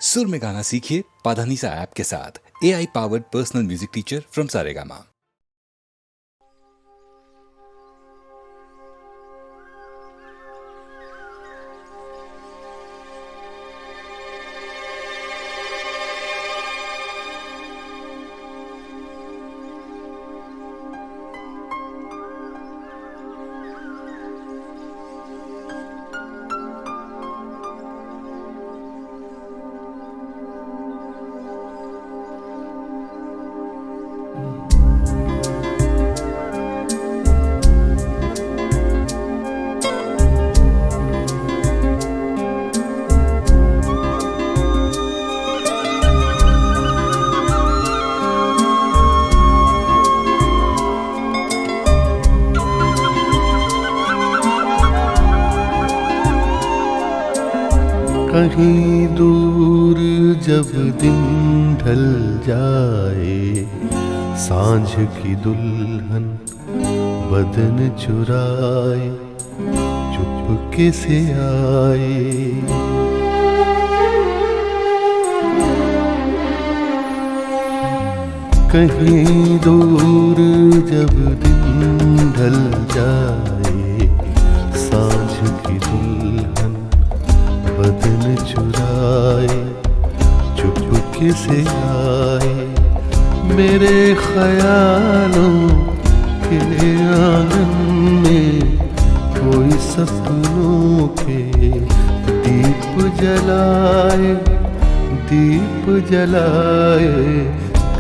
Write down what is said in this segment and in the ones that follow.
सुर में गाना सीखिए पाधानीसा ऐप के साथ। AI powered personal music teacher from Saregama. कहीं दूर जब दिन ढल जाए, सांझ की दुल्हन बदन चुराए चुपके से आए। कहीं दूर जब दिन ढल जाए, सांझ की दुल्हन बदन चुराए चुपके से आए। मेरे ख्यालों के आंगन में कोई सपनों के दीप जलाए, दीप जलाए।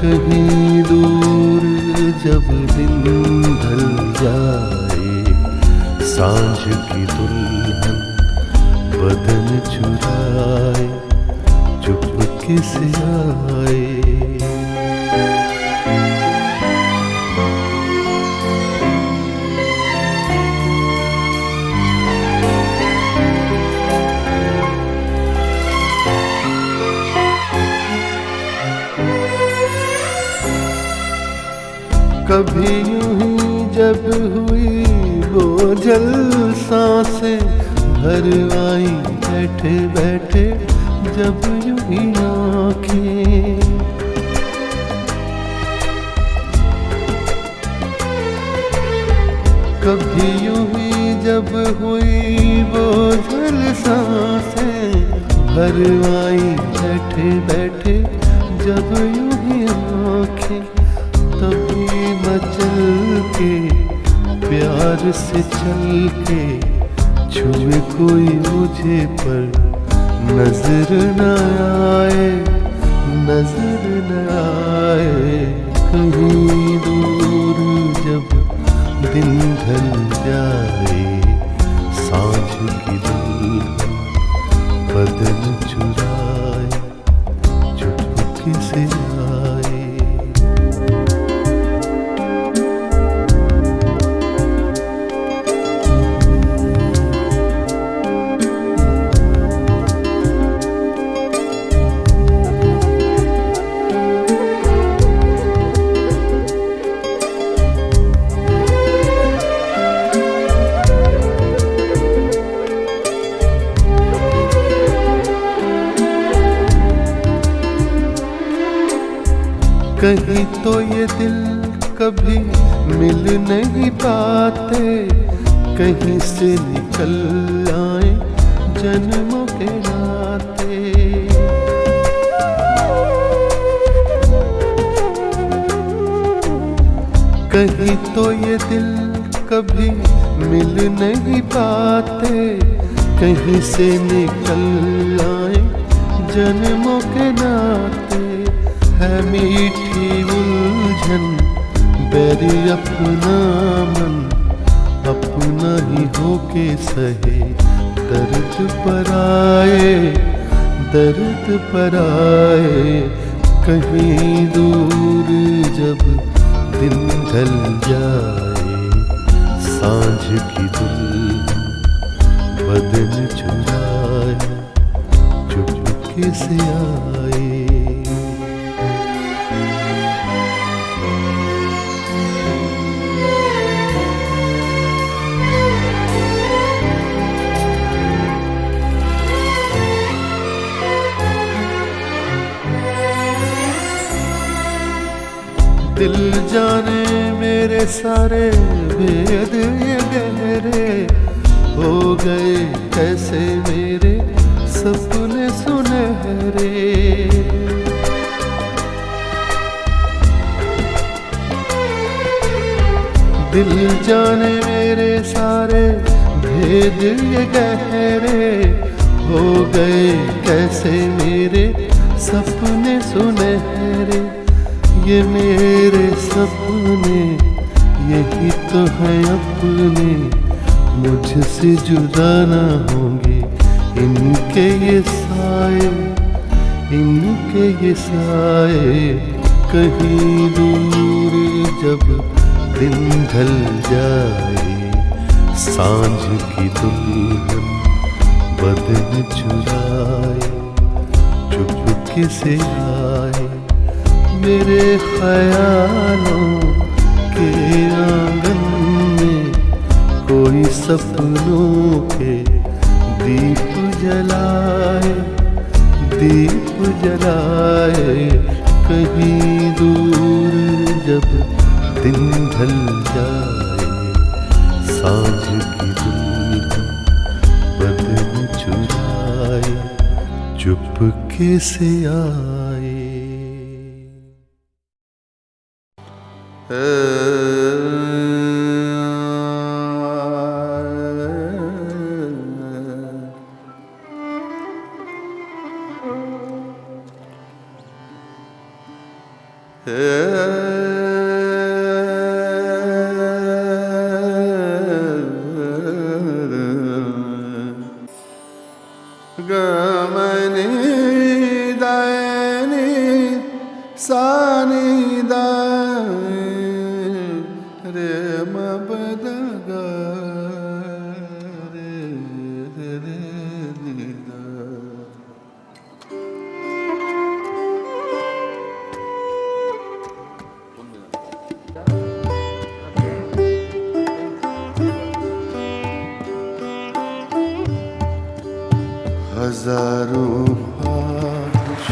कहीं दूर जब दिन ढल जाए, सांझ की दुल्हन बदन चुराए चुपके से आए। कभी यूं ही जब हुई बोझल सांसें भर आई बैठे बैठे जब यूं ही आँखें। कभी यूं ही जब हुई बोझल सांसें भर आई बैठे बैठे जब यूं ही आँखें। तभी मचल के प्यार से चल के छुए कोई मुझे पर नजर न आए, नजर न आए। कहीं दूर जब दिन ढल जाए, सांझ की दुल्हन बदन चुराए चुपके से आए। कहीं तो ये दिल कभी मिल नहीं पाते, कहीं से निकल आए जन्मों के नाते। कहीं तो ये दिल कभी मिल नहीं पाते, कहीं से निकल आए जन्मों के नाते। है मीठी उलझन बैरी अपना मन, अपना ही होके सहे दर्द पर आए, दर्द पर आए। कहीं दूर जब दिन ढल जाए, सांझ की दुल्हन बदन चुराए चुपके से आए। दिल जाने मेरे सारे भेद ये गहरे हो गए कैसे मेरे सपने सुनहरे। दिल जाने मेरे सारे भेद ये गहरे हो गए कैसे मेरे सपने सुनहरे। ये मेरे सपने यही तो है अपने, मुझसे जुदा ना होंगे इनके ये साए, इनके ये साए। कहीं दूर जब दिन ढल जाए, सांझ की दुल्हन बदन चुराए, चुपके से आए मेरे ख्यालों के आंगन में। कोई सपनों के दीप जलाए, दीप जलाए। कहीं दूर जब दिन ढल जाए, सांझ की दुल्हन बदन चुराए, चुपके से आए। गमनी दानी सानी दा रे मबदगा रे रे रे दा। हजारों ख्वाहिश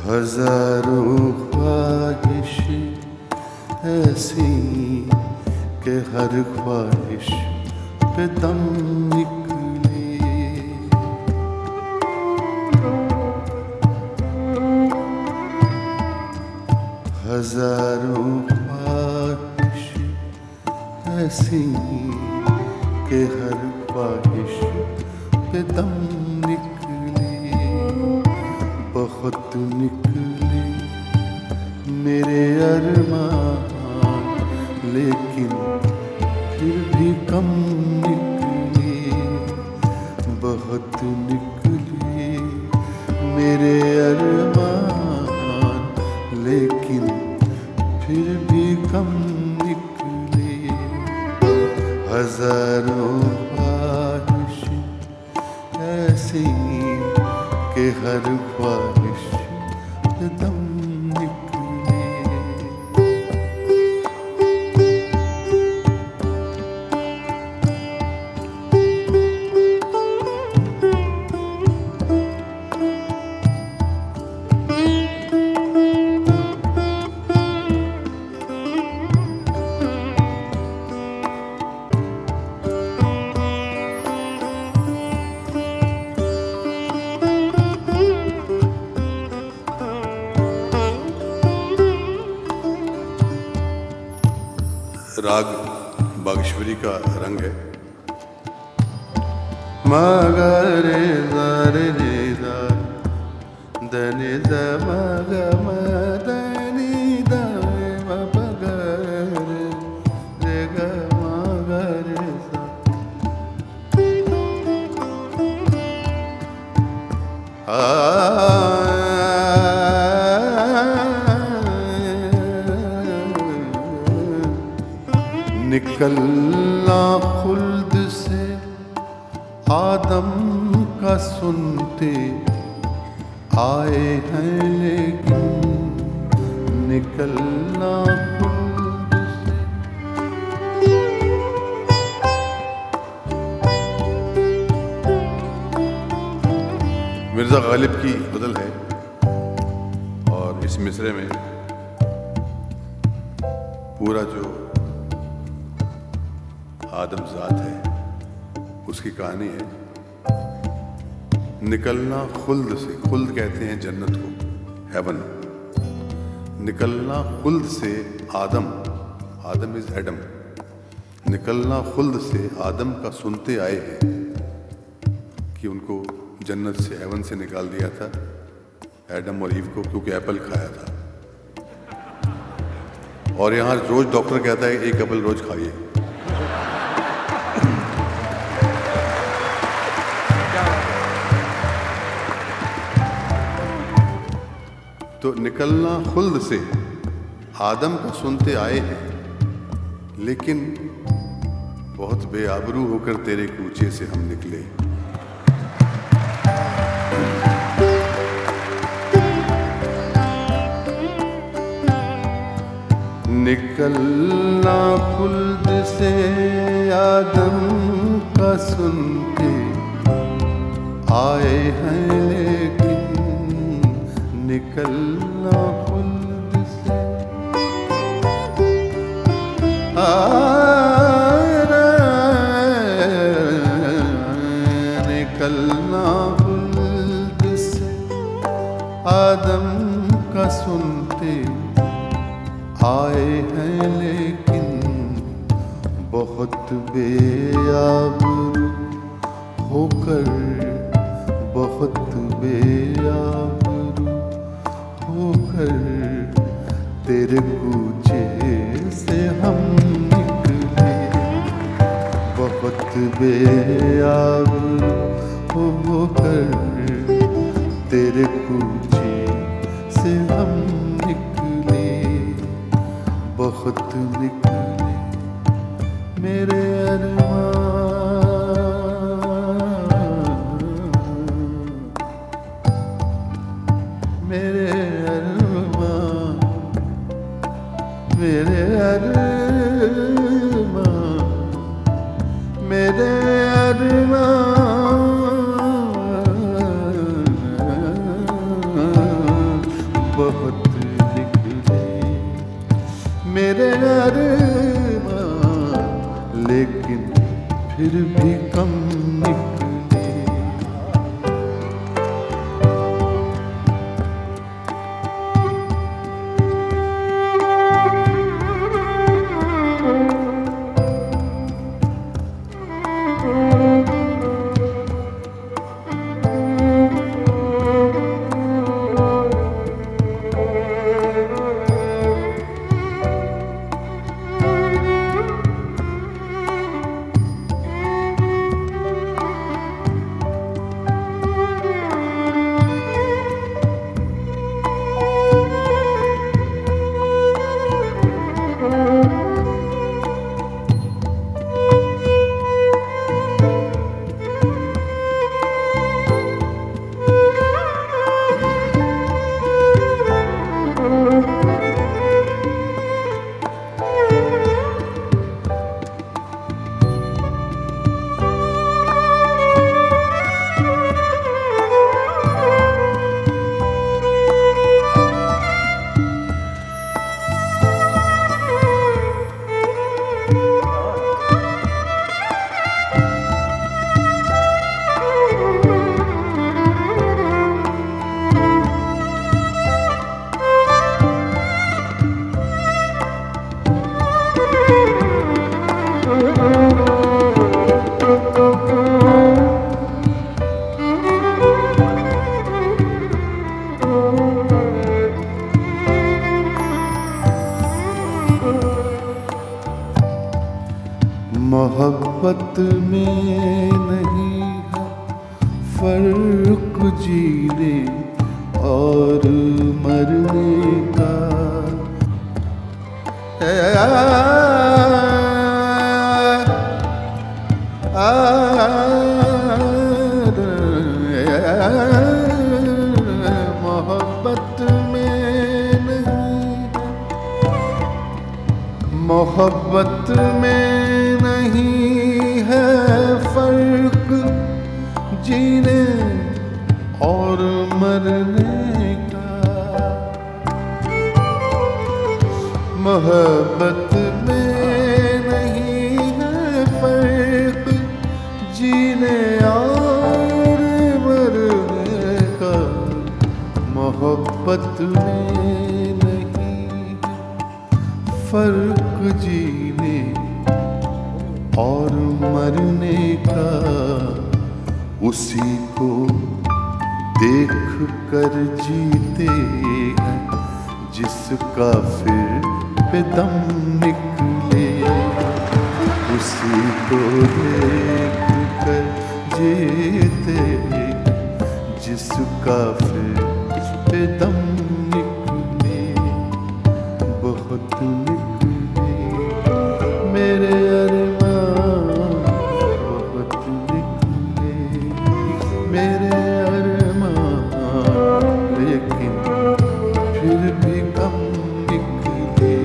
हजारों ख्वाहिश ऐसी कि हर ख्वाहिश पे दम निकले। हजारों ख्वाहिश ऐसी कि हर ख्वाहिश पे दम निकले। बहुत निकले मेरे अरमान, लेकिन फिर भी कम निकले। बहुत निकले मेरे अरमान, लेकिन फिर भी कम निकले। हजारों ख्वाहिश ऐसी कि हर ख्वाहिश दम निकले। राग बागेश्वरी का रंग है। मगरे रे रे दा दनि द मग मदनि द मगरे रे ग मगरे सा। निकलना खुल्द से आदम का सुनते आए हैं, लेकिन निकलना खुल्द से मिर्ज़ा गालिब की गज़ल है और इस मिसरे में पूरा जो आदमजात है उसकी कहानी है। निकलना खुल्द से, खुल्द कहते हैं जन्नत को, हेवन। निकलना खुल्द से आदम, आदम इज एडम। निकलना खुल्द से आदम का सुनते आए हैं कि उनको जन्नत से, हेवन से निकाल दिया था एडम और ईव को, क्योंकि एप्पल खाया था। और यहाँ रोज डॉक्टर कहता है एक एप्पल रोज खाइए। तो निकलना खुल्द से आदम का सुनते आए हैं, लेकिन बहुत बेआबरू होकर तेरे कूचे से हम निकले। निकलना खुल्द से आदम का सुनते आए हैं, लेकिन निकलना खुल्द से निकलना खुल्द से आदम का सुनते आए हैं, लेकिन बहुत बेआबरू होकर, बहुत बेआबरू होकर तेरे कूचे से हम निकले। बहुत बेआबरू होकर तेरे कूचे से हम निकले, बहुत निकले मेरे अरमान, मेरे अरमान, मेरे अरमान, मेरे अरमान, बहुत निकले मेरे अरमान, लेकिन फिर भी कम निकले। मोहब्बत में नहीं है फर्क जीने और मरने का। मोहब्बत में नहीं, मोहब्बत में नहीं है फर्क जीने और मरने का। मोहब्बत में नहीं है फर्क जीने और मरने का। मोहब्बत में नहीं है फर्क जीने और मरने का। उसी को देख कर जीते हैं जिसका फिर पे दम निकले। उसी को देख कर जीते हैं जिसका फिर पे दम निकले। बहुत निकले मेरे अरमान, बहुत निकले मेरे अरमान, लेकिन फिर भी कम निकले।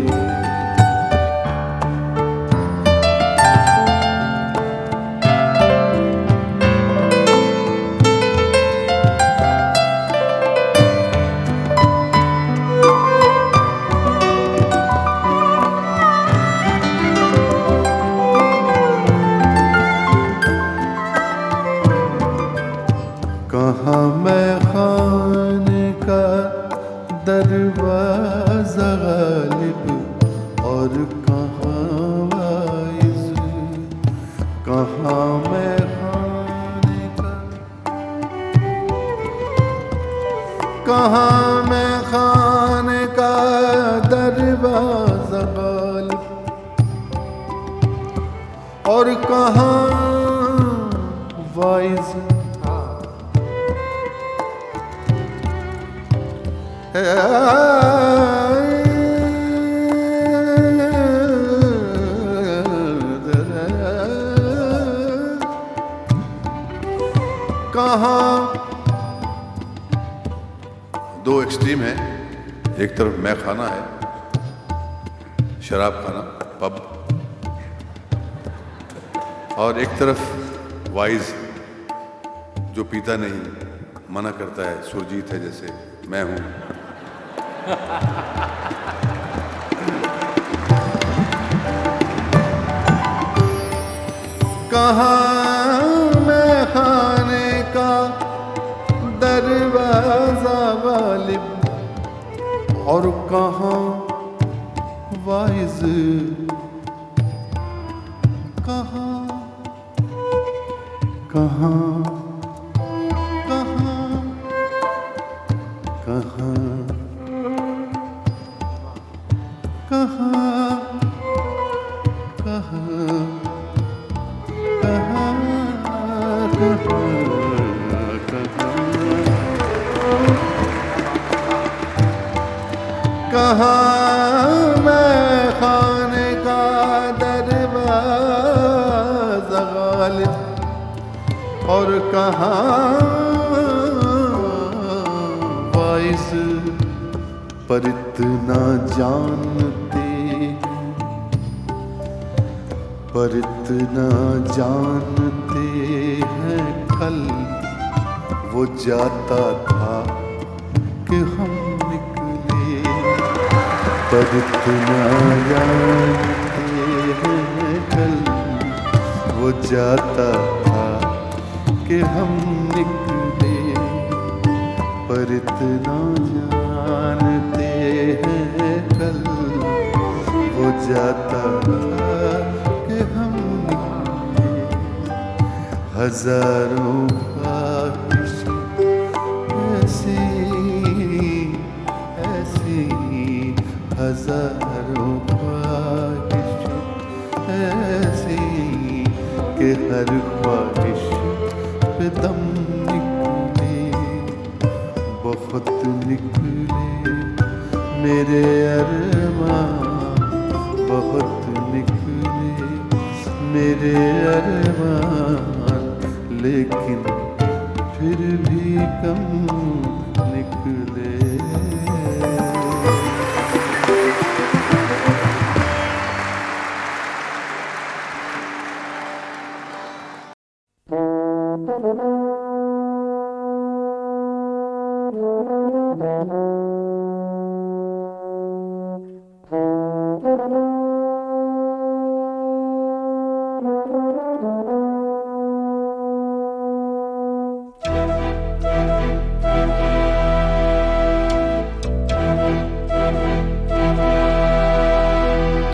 कहाँ मैं खाने का दरवाज़ा गालिब और कहाँ वाइज़। कहाँ मैं खाने का, कहाँ मैं खाने का दरवाज़ा गालिब और कहाँ वाइज़। कहाँ दो एक्सट्रीम है, एक तरफ मैं खाना है, शराब खाना, पब, और एक तरफ वाइज जो पीता नहीं, मना करता है, सुरजीत है जैसे मैं हूं। कहाँ मैं खाने का दरवाज़ा गालिब और कहाँ वाइज। कहाँ कहाँ कहाँ कहाँ कहाँ कहाँ कहाँ मैं खाने का दरवाज़ा गालिब और कहाँ वाइज़। पर इतना जानते हैं, पर इतना जानते हैं कल वो जाता था कि हम निकले। पर इतना जानते हैं कल वो जाता था कि हम निकले। पर इतना जानते हैं कल वो जाता था कि हम निकले। हजारों ख्वाहिश ऐसी ऐसी, हजारों ख्वाहिश ऐसी कि हर ख्वाहिश पे दम निकले। बहुत निकले मेरे अरमान, बहुत निकले मेरे अरमान, लेकिन फिर भी कम निकले।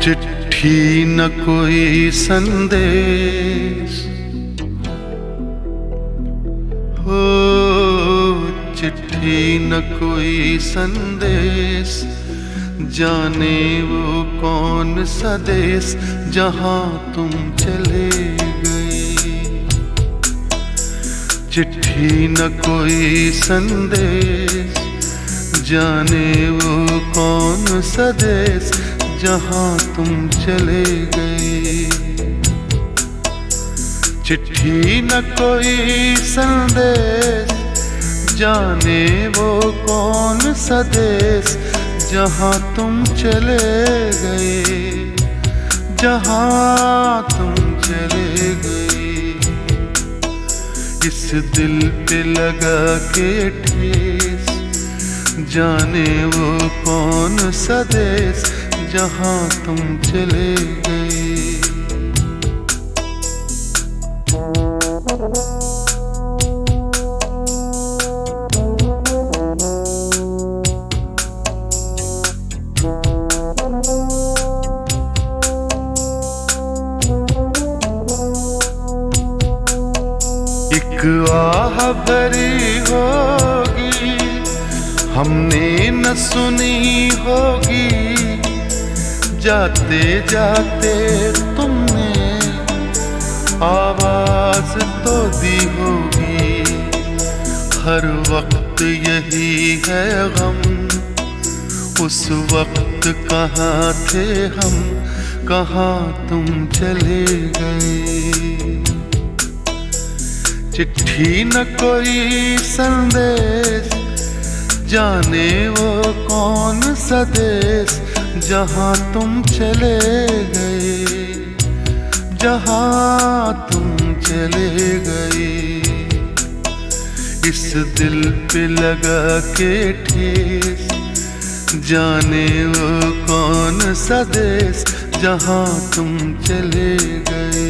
चिट्ठी न कोई संदेश, हो चिट्ठी न कोई संदेश, जाने वो कौन सा देश जहां तुम चले गए। चिट्ठी न कोई संदेश, जाने वो कौन सा देश जहां तुम चले गए। चिट्ठी न कोई संदेश, जाने वो कौन सा देश जहां तुम चले गए, जहां तुम चले गए। इस दिल पे लगा के ठेस, जाने वो कौन सा देश जहां तुम चले गए। एक आह भरी होगी, हमने न सुनी होगी, जाते जाते तुमने आवाज तो दी होगी। हर वक्त यही है गम, उस वक्त कहाँ थे हम, कहाँ तुम चले गए। चिट्ठी न कोई संदेश, जाने वो कौन सा देश जहां तुम चले गए, जहां तुम चले गए। इस दिल पे लगा के ठेस, जाने वो कौन सा देश जहां तुम चले गए।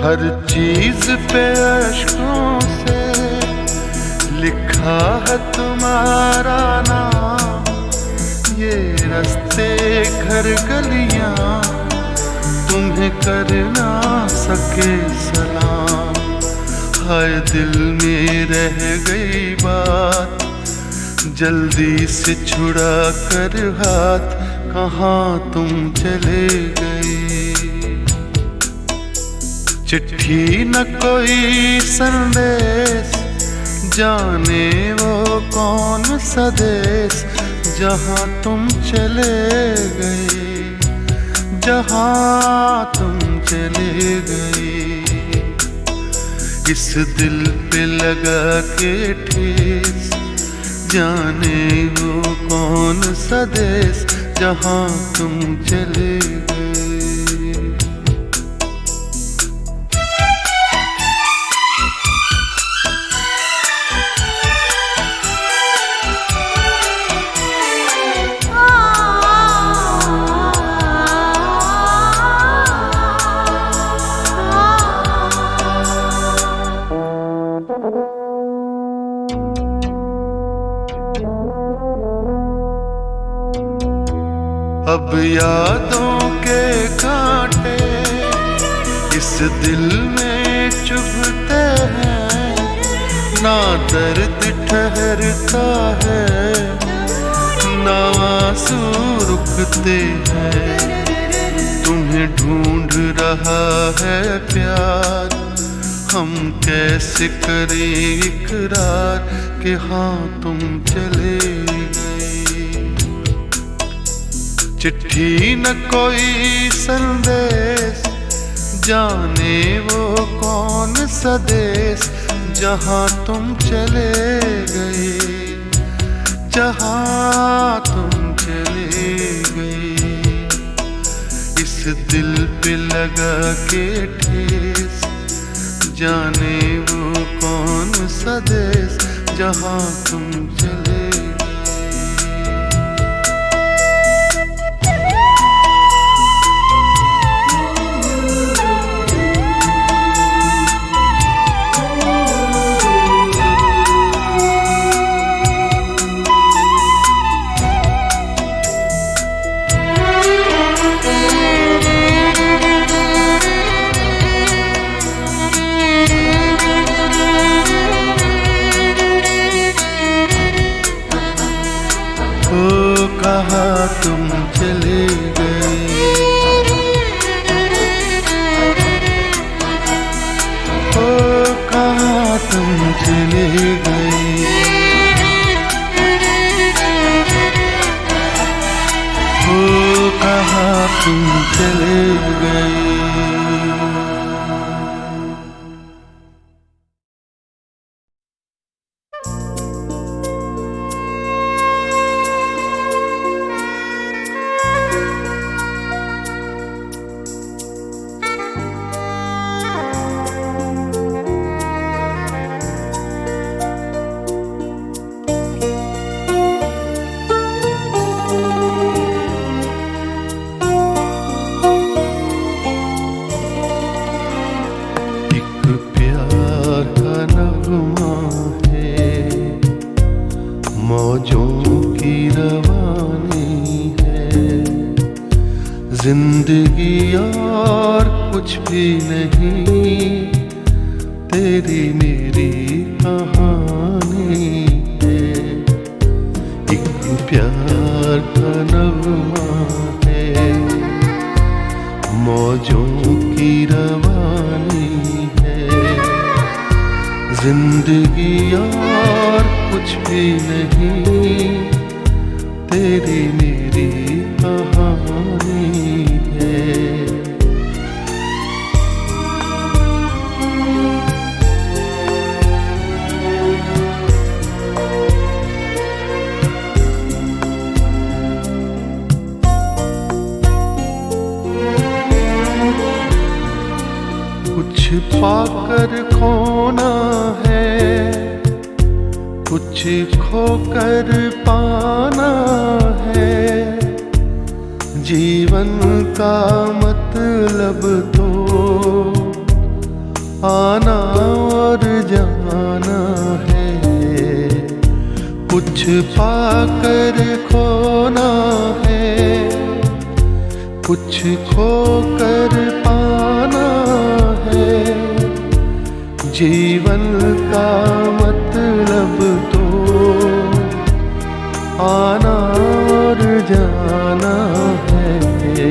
हर चीज पे अश्कों से लिखा है तुम्हारा नाम। ये रास्ते घर गलियां तुम्हें कर ना सके सलाम। हाय दिल में रह गई बात, जल्दी से छुड़ा कर हाथ, कहाँ तुम चले गए। चिट्ठी न कोई संदेश, जाने वो कौन सा देश जहां तुम चले गए, जहां तुम चले गए। इस दिल पे लगा के ठेस, जाने वो कौन सा देश जहां तुम चले गए। अब यादों के कांटे इस दिल में चुभते हैं, ना दर्द ठहरता है, ना आंसू रुकते हैं। तुम्हें ढूंढ रहा है प्यार, हम कैसे करें इकरार कि हाँ तुम चले गए। चिट्ठी न कोई संदेश, जाने वो कौन सा देश जहां तुम चले गए, लगा के ठेस, जाने वो कौन सा देश जहाँ तुम चले। कहाँ तुम चले गए, ओ कहाँ तुम चले गए, ओ कहाँ तुम चले गए। जिंदगी और कुछ भी नहीं, तेरी मेरी कहानी है। एक प्यार का नगमा है, मौजों की रवानी है। जिंदगी और कुछ भी नहीं, तेरी मेरी कहानी है। कुछ पाकर खोना है, कुछ खोकर पाना है। जीवन का मतलब तो आना और जाना है। कुछ पाकर खोना है, कुछ खोकर पाना है। जीवन का मतलब तो आना और जाना है।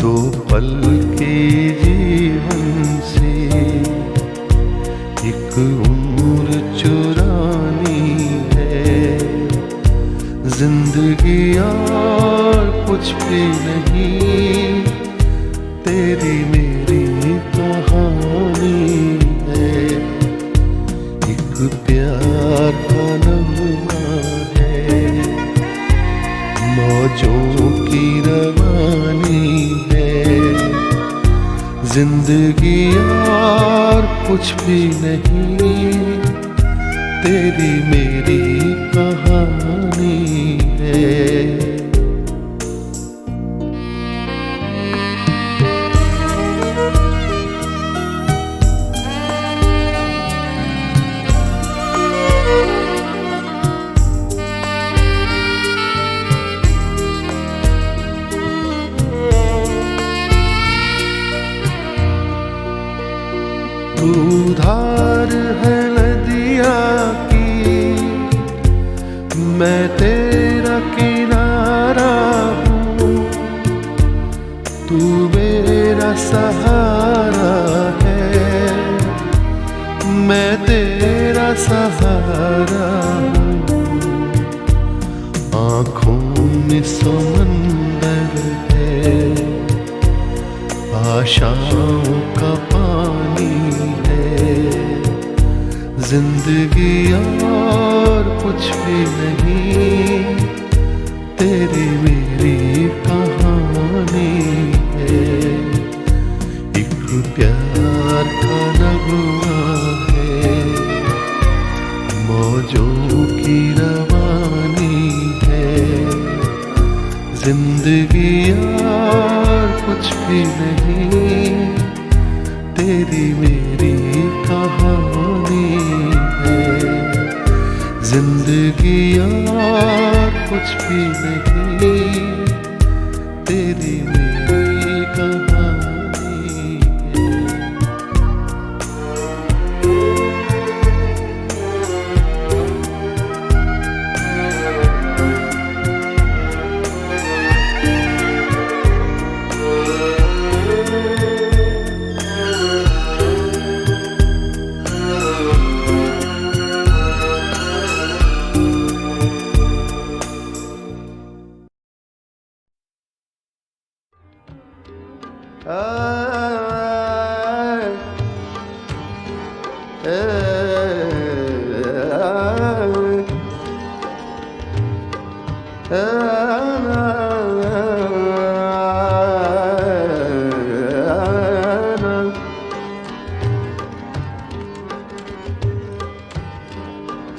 दो पल के जीवन से एक उम्र चुरानी है। जिंदगी और कुछ भी नहीं, तेरी मेरी कहानी है। एक प्यार का नगमा है, मौजों की रवानी है। जिंदगी और कुछ भी नहीं, तेरी मेरी कहानी है। तू धार है नदिया की, मैं तेरा किनारा हूँ। तू मेरा सहारा है, मैं तेरा सहारा हूँ। आँखों में समंदर है, आशाओं का पानी है। जिंदगी और कुछ भी नहीं, तेरी मेरी कहानी है। की रवानी है। जिंदगी और कुछ भी नहीं, तेरी मेरी कहानी है। जिंदगी और कुछ भी नहीं, तेरी मेरी कहानी है।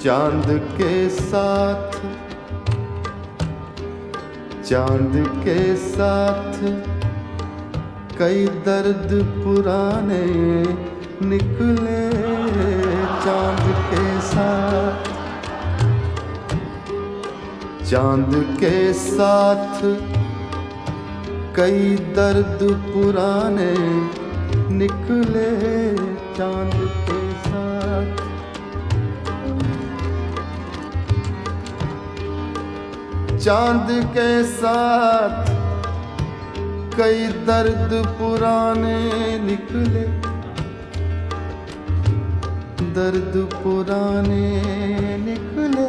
चांद के साथ, चांद के साथ कई दर्द पुराने निकले। चांद के साथ, चांद के साथ कई दर्द पुराने निकले। चांद के साथ, चांद के साथ कई दर्द पुराने निकले। दर्द पुराने निकले,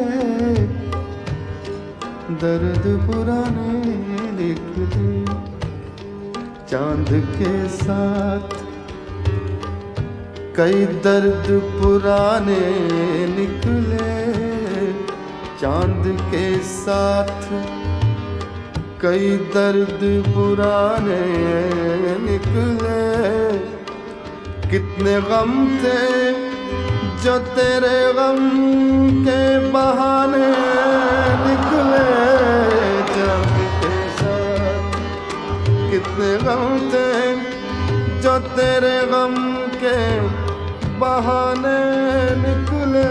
दर्द पुराने निकले। चांद के साथ कई दर्द पुराने निकले। चांद के साथ कई दर्द पुराने निकले। कितने गम थे जो तेरे गम के बहाने निकले। चांद के साथ कितने गम थे जो तेरे गम के बहाने निकले।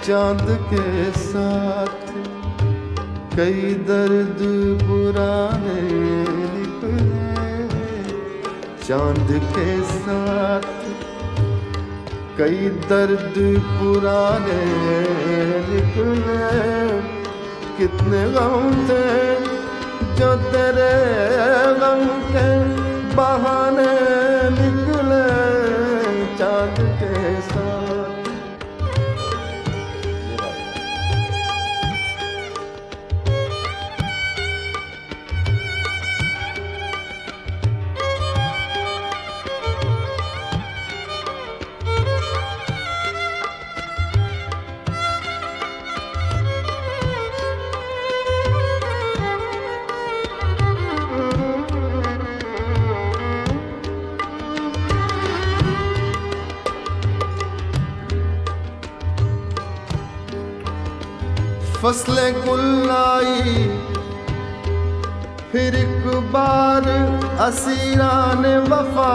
चांद के साथ कई दर्द पुराने निकले। चांद के साथ कई दर्द पुराने निकले। कितने गम थे जो तेरे गम के बहाने निकले। चांद के साथ फसले गुल आई फिर एक बार असीरान वफा।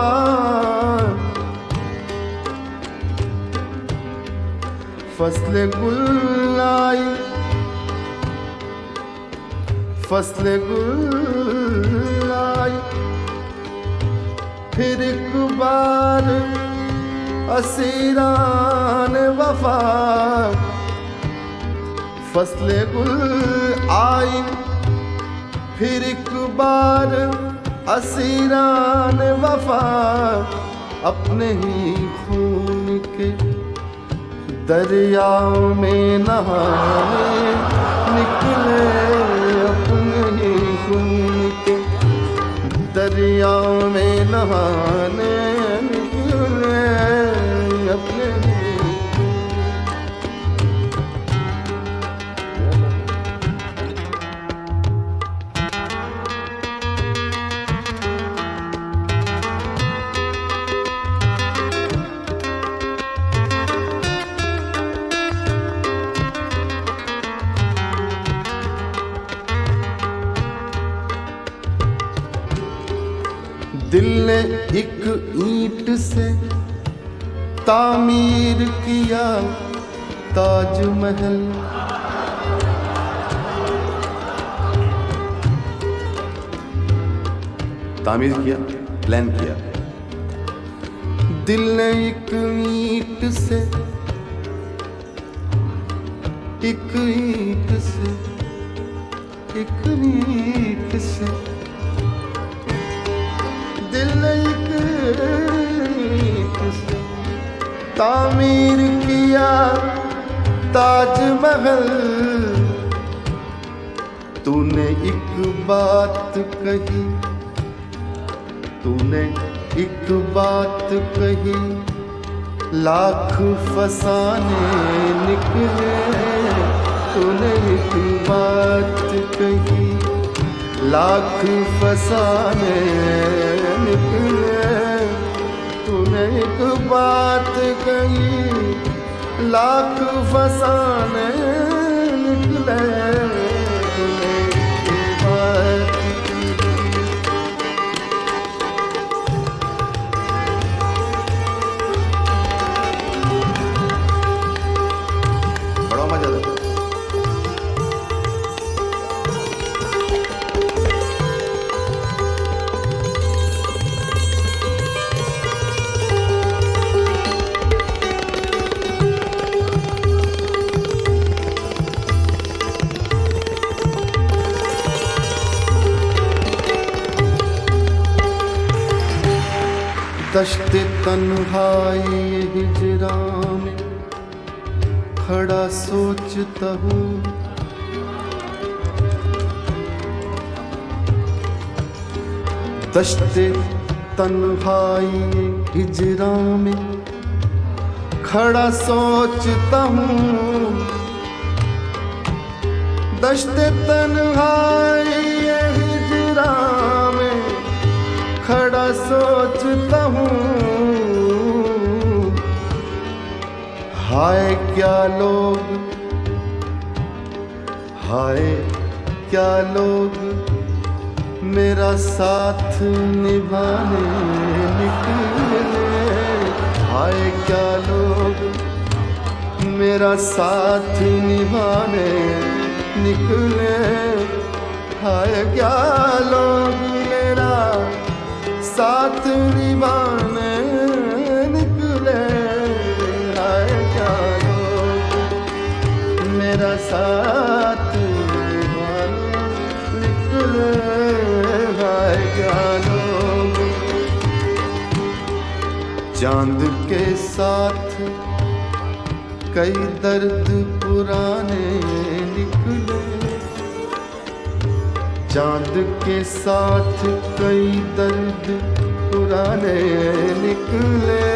फसले गुल आई, फसले गुल आई फिर एक बार असीरान वफा। फसले गुल आई फिर एक बार असीरान वफा। अपने ही खून के दरियाओं में नहाने निकले। अपने ही खून के दरियाओं में नहाने निकले। अपने दिल ने एक ईंट से तामीर किया ताजमहल। तामीर किया, प्लान किया। दिल ने एक ईंट से, एक ईंट से, एक ईंट से, दिल ने एक ईंट से तामीर किया ताजमहल। तूने एक बात कही, तूने एक बात कही, लाख फसाने निकले। तूने एक बात कही, लाख फसाने निकले। तूने एक बात कही, लाख फसाने निकले। तूने एक बात बड़ा मजा आता है। दश्ते तन्हाई हिजरा में खड़ा सोचता हूँ। दश्ते तन्हाई हिजरा में खड़ा सोचता हूँ। दश्ते तन्हाई हिजरा में खड़ा सोचता हूँ। हाय क्या लोग, हाय क्या लोग मेरा साथ निभाने निकले। हाय क्या लोग मेरा साथ निभाने निकले। हाय क्या लोग मेरा साथ निभाने निकले। हाय क्या लोग मेरा साथ निभाने निकले। हाय क्या लोग चांद के साथ कई दर्द पुराने निकले। चांद के साथ कई दर्द पुराने निकले।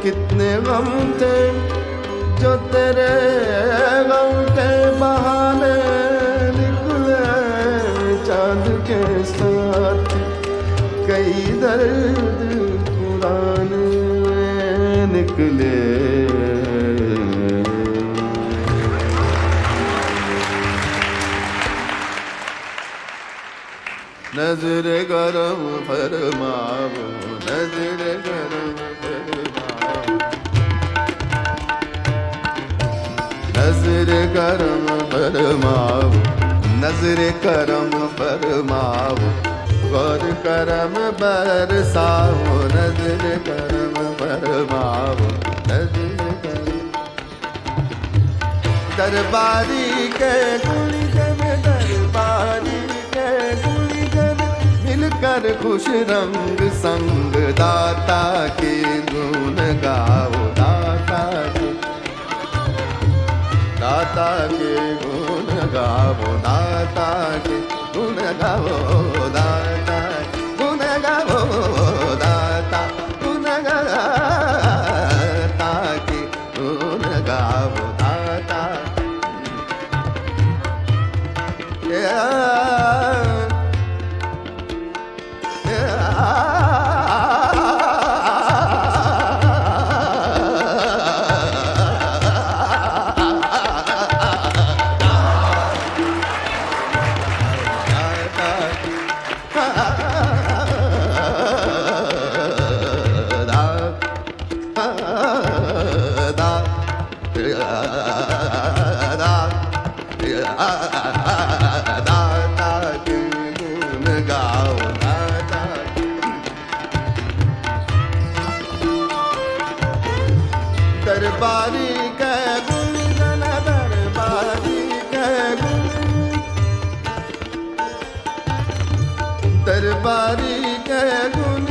कितने गम थे जो तेरे गम के बहाने निकले। चांद के साथ कई दर्द पुराने निकले। नजर गरम फरमाओ, नजर गरम फरमाओ, नजर गरम फरमाओ, नजर करम फरमाओ, गौर करम बरसाओ। नजर करम फरमाओ, नजर करम दरबारी के गुलिजन, दरबारी के गुलिजन मिलकर खुश रंग संग दाता के गुण गाओ। दाता के गुण गाओ, दाता के गुण गाओ, दाता गुण गाओ, दाता गुण दाता के गुण गाओ, दाता दाता के गुण गाओ दाता दरबारी के गुण गण दरबारी के गुण दरबारी के गुण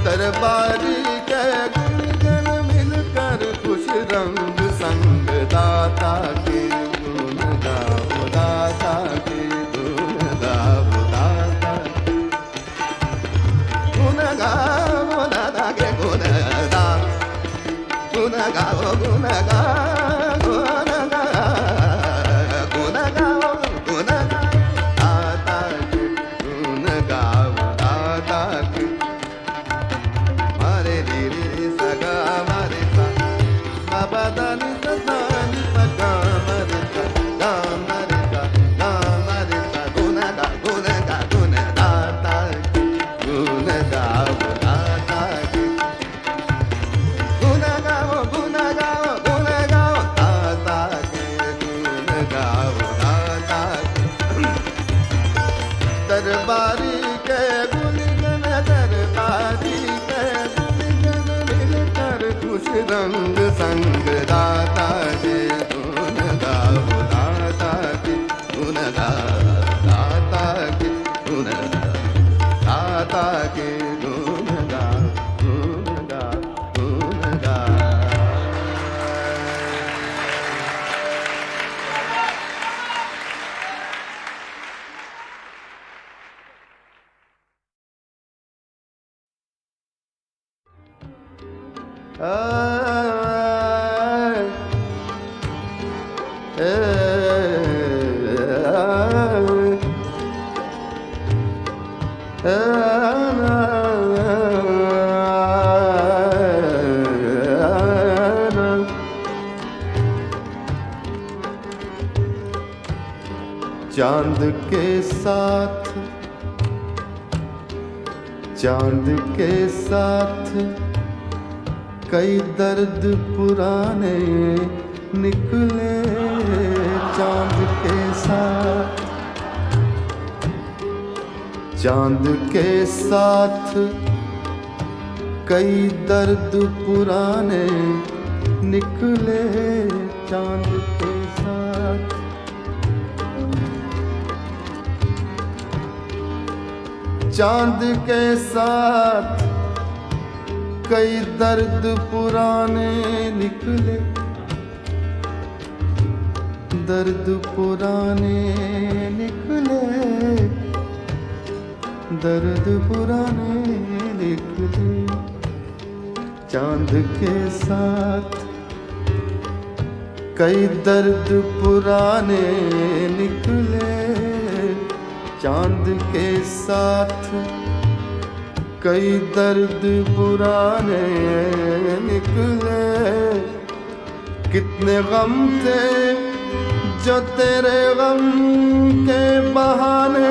दरबारी के गुण गण मिलकर खुश रंग संग दाता के गुण गाओ दाता के गुण गाओ दाता गुण गाओ दाता के गुण गाओ गुण गाओ गुण गाओ गुण गाओ गुण गाओ दाता के गुण गाओ दाता के मारे रे रे रे सगा मारे सा बाबा दानी सा दानी पगा मारे सा गा मारे सा गा मारे सा गुण गा गुण दाता के गुण गाओ दाता के गुण गाओ दाता के गुण गाओ दाता के दरबारी के गुण गण दरबारी के खुश रंग संग दाता के गुण गाओ दाता के गुण गाओ दाता के गुण दाता के गुण गाओ गुण गाओ गुण गाओ चांद के साथ कई दर्द पुराने निकले चांद के साथ कई दर्द पुराने निकले चांद के साथ चांद के साथ कई दर्द पुराने निकले दर्द पुराने निकले दर्द पुराने निकले चांद के साथ कई दर्द पुराने निकले चांद के साथ कई दर्द पुराने निकले कितने गम थे जो तेरे गम के बहाने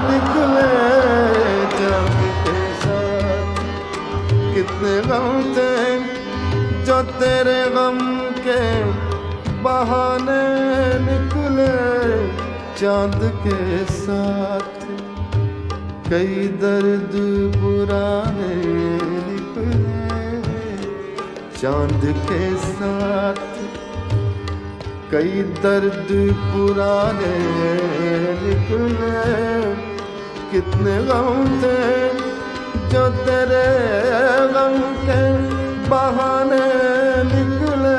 निकले चांद के साथ कितने गम थे जो तेरे गम के बहाने निकले चांद के साथ कई दर्द पुराने निकले चांद के साथ कई दर्द पुराने निकले कितने गम थे जो तेरे गम के बहाने निकले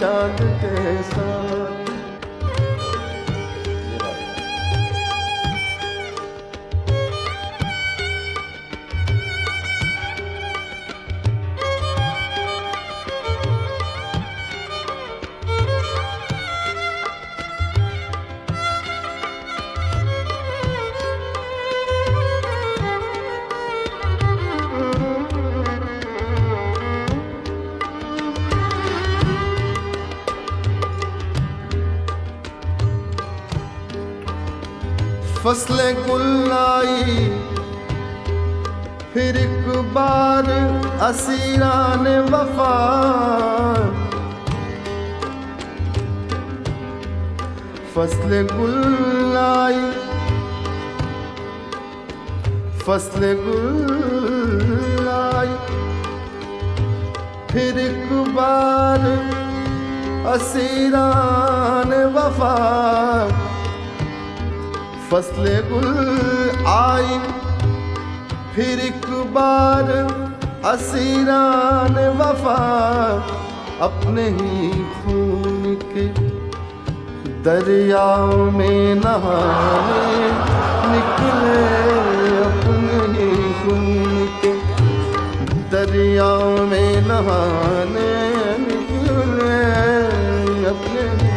चांद के साथ फसलें गुल आई फिर एक बार असीरान वफा, फसलें गुल आई फसलें गुल आई फिर एक बार असीरान वफा, फसलें गुल आई फिर एक बार असीरान वफा, अपने ही खून के दरिया में नहाने निकले, अपने ही खून के दरिया में नहाने निकले, अपने ही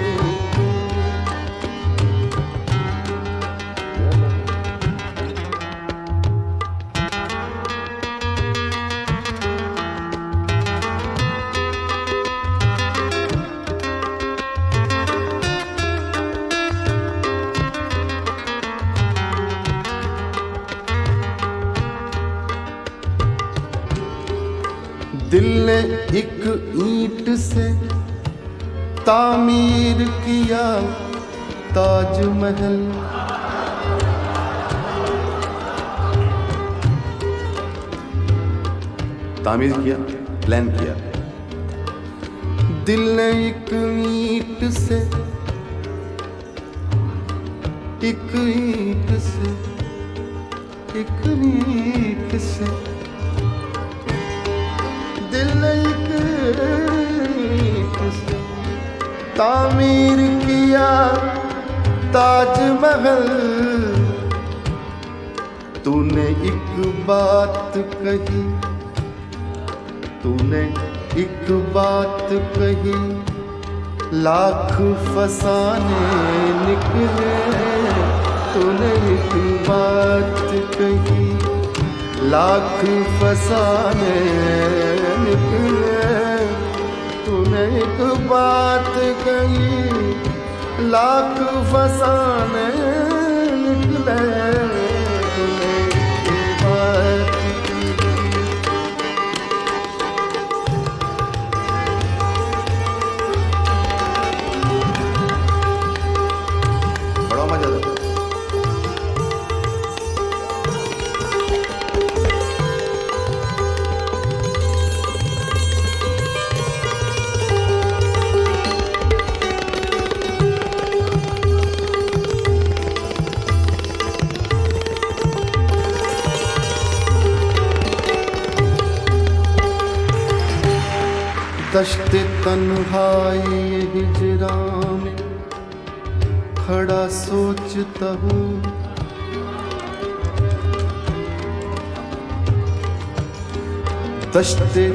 दिल ने एक ईंट से तामीर किया ताजमहल, तामीर किया, प्लान किया। दिल ने एक ईंट से, एक ईंट से, एक ईंट से, दिल ने एक ईंट से तामीर किया ताजमहल। तूने एक बात कही, तूने एक बात कही, लाख फसाने निकले। तूने एक बात कही, लाख फसाने निकले। तूने एक बात कही, लाख फसाने निकले। तूने एक बात बड़ा मजा आता। दश्ते तन्हाई हिजरा में खड़ा सोचता हूँ, दश्ते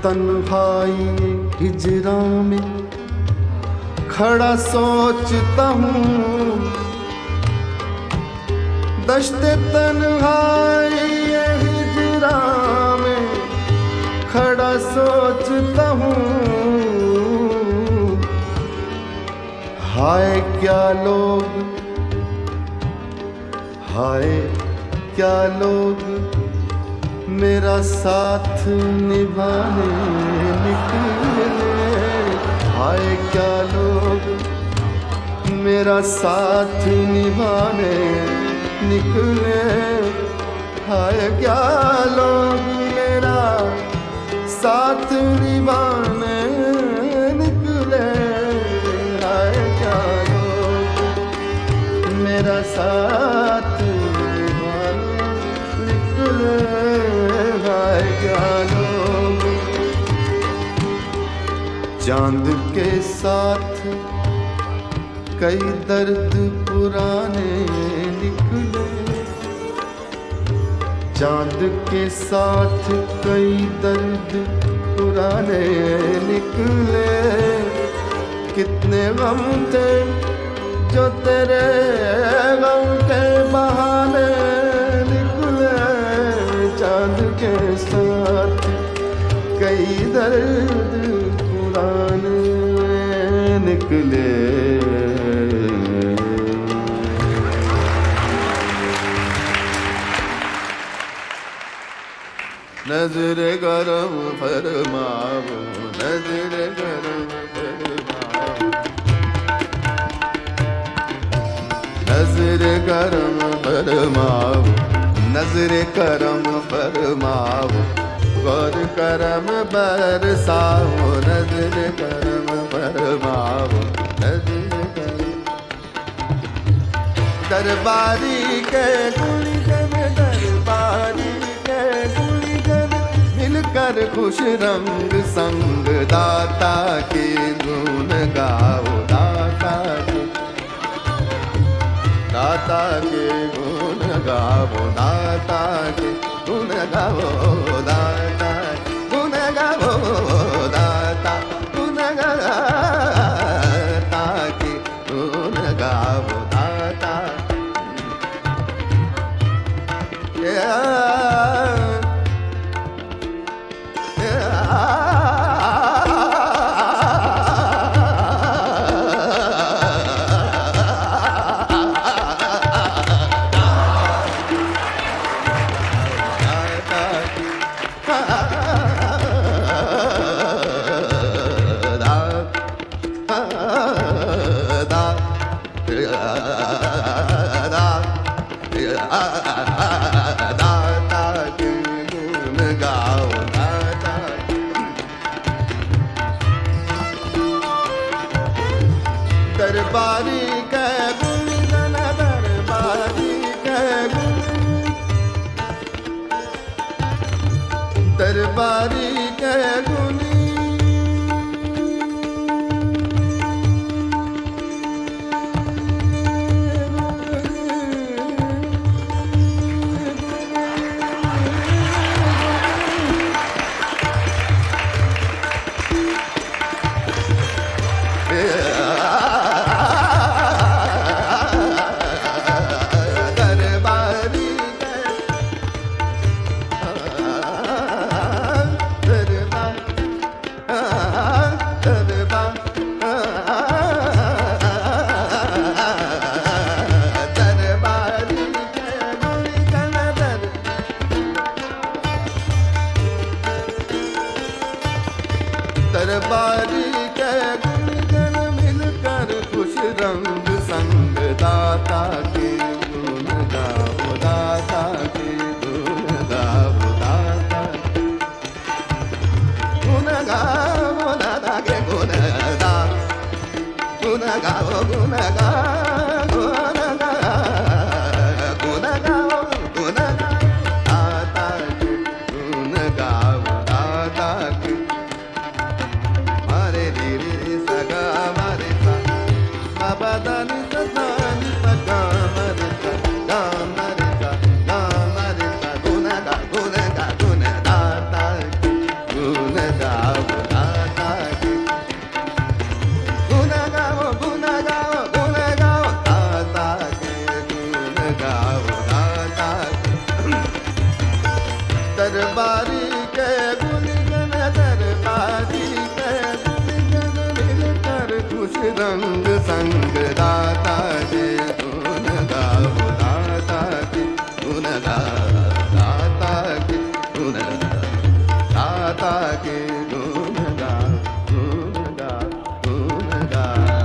तन्हाई हिजरा में खड़ा सोचता हूँ। दश्ते तन्हाई हिजरा में खड़ा सोचता हूँ। हाय क्या लोग, हाय क्या लोग मेरा साथ निभाने निकले। हाय क्या लोग मेरा साथ निभाने निकले। हाय क्या लोग मेरा साथ निभाने निकले। हाय क्या लोग मेरा साथ निभाने निकले। हाय क्या लोग चांद के साथ कई दर्द पुराने निकले। चांद के साथ कई दर्द पुराने निकले। कितने गम थे जो तेरे गम के बहाने निकले। चांद के साथ कई दर्द पुराने निकले। नजर करम फरमाओ, नजर करम फरमाओ, नजर करम फरमाओ, नजर करम फरमाओ, गौर करम बरसाओ, नजर करम फरमाओ, नजर करम। दरबारी के गुणगन, दरबारी के गुणगन, मिलकर खुश रंग संग दाता के गुण गाओ, दाता के, दाता के गुण गाओ, दाता के गुण गाओ, दाता गुण गाओ, दाता गुण दाता के गुण गाओ, दाता दरबारी के गुणगन, दरबारी के गुण, दरबारी के गुण, दरबारी के गुणगन, मिलकर खुश रंग संग दाता के गुण गाओ, दाता के गुण गाओ, दाता गुण गाओ, दाता के गुण गाओ, गुण गाओ, गुण गाओ, गुण गाओ, गुण गाओ, गुण गाओ, दाता के गुण गाओ, दाता के मारे रे रे सगा मारे सा, बाबा दानी सदानी सगा मारे सा, गा मारे सा, गा मारे सा, गुना गा दाता के गुण गाओ, दाता के गुना गाओ, गुना गाओ, गुना गाओ, दाता के गुण गाओ, दाता के। दरबारी के गुणगन, दरबारी के गुणगन, मिलकर खुश रंग संग दाता के गुण गाओ, दाता के गुण गाओ, दाता के गुण गाओ, दाता के गुण गाओ, गुण गाओ, गुण गाओ।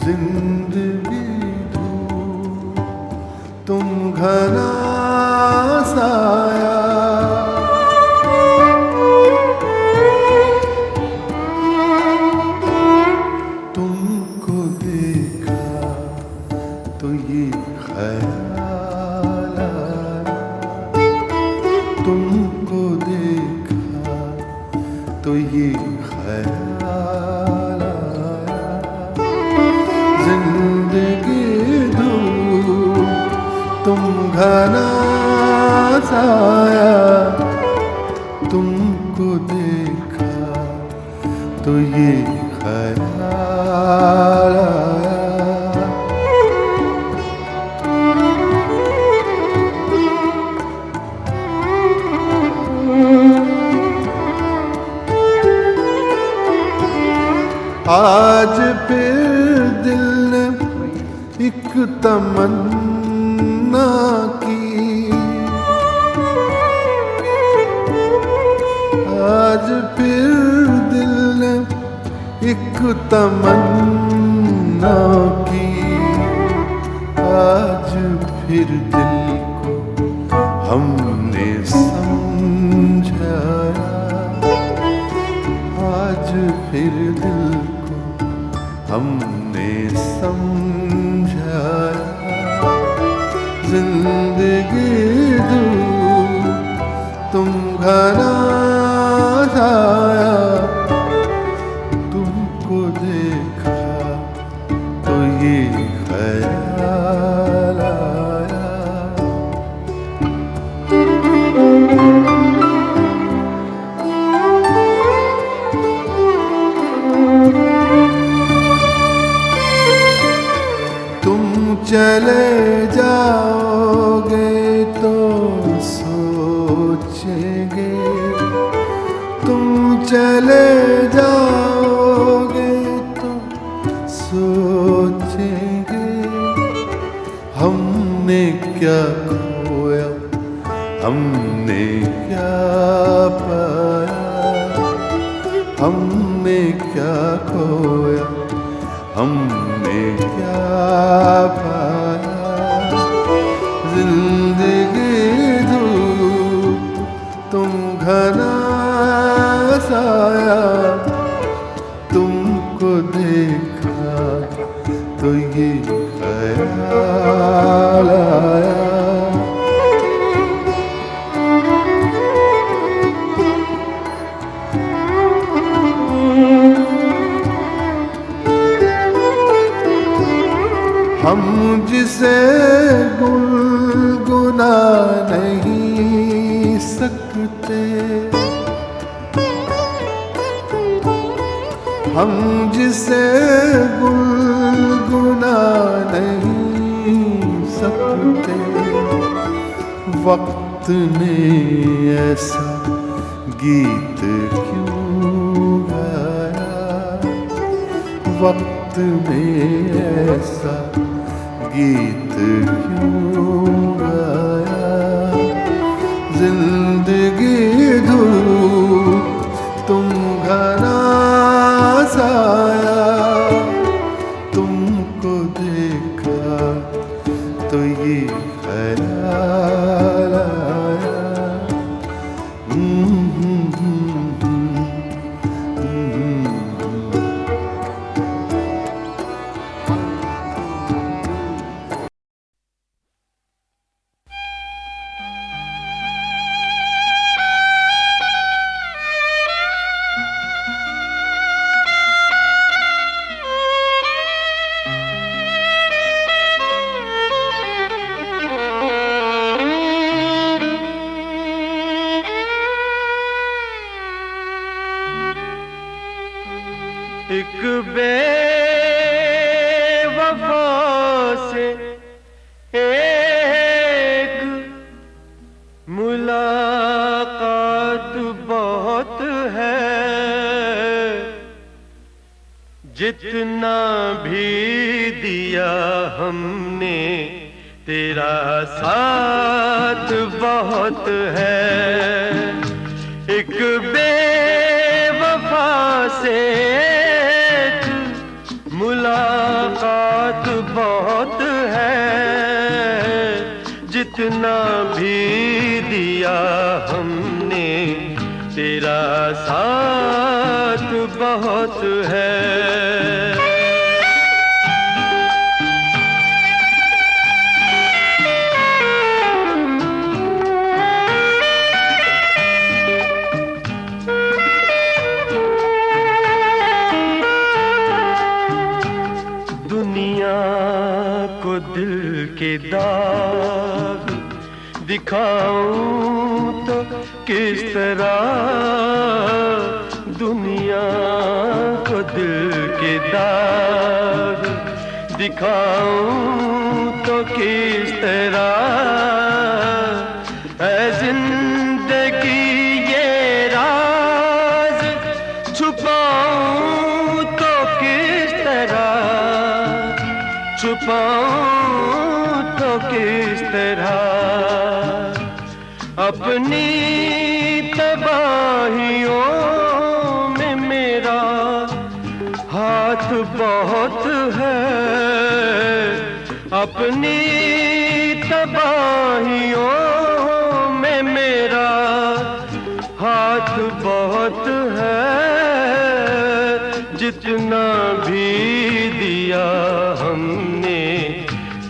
जिंदगी धूप तुम घना साया, तुमको देखा तो ये ख्याल आया, तुमको देखा तो ये ख्याल आया, जिंदगी धूप तुम घना साया, तुमको देखा तो ये ख्याल आया। आज फिर दिल ने एक तमन्ना की, आज फिर दिल ने एक तमन्ना की, आज फिर दिल को हमने समझाया, आज फिर दिल को हमने समझाया, जिंदगी दूर तुम घना साया, तुमको देखा तो ये ख्याल आया। तुम चले जाओगे तो सोचेंगे, तुम चले जाओगे तो सोचेंगे, हमने क्या खोया, हमने क्या पाया, हमने क्या खोया, हमने क्या पाया, जिंदगी धूप तुम घना साया, तुमको देखा तो ये ख्याल आया। हम जिसे गुनगुना नहीं सकते, हम जिसे गुनगुना नहीं सकते, वक्त ने ऐसा गीत क्यों गाया, वक्त ने ऐसा गीत क्यों गाया, जिंदगी धूप तुम घना साया, तुमको देखा तो ये ख्याल आया। एक बेवफा से एक मुलाकात बहुत है, जितना भी दिया हमने तेरा साथ बहुत है। एक बेवफा से एक मुलाकात बहुत है, जितना भी दिया हमने तेरा साथ बहुत है। दुनिया को दिल के दाग दिखाऊं तो किस तरह, दुनिया को दिल के दाग दिखाऊं तो किस तरह, ऐ जिंदगी ये राज छुपाऊं तो किस तरह, छुपाऊं तो किस तरह। अपनी तबाहियों में मेरा हाथ बहुत है, अपनी तबाहियों में मेरा हाथ बहुत है, जितना भी दिया हमने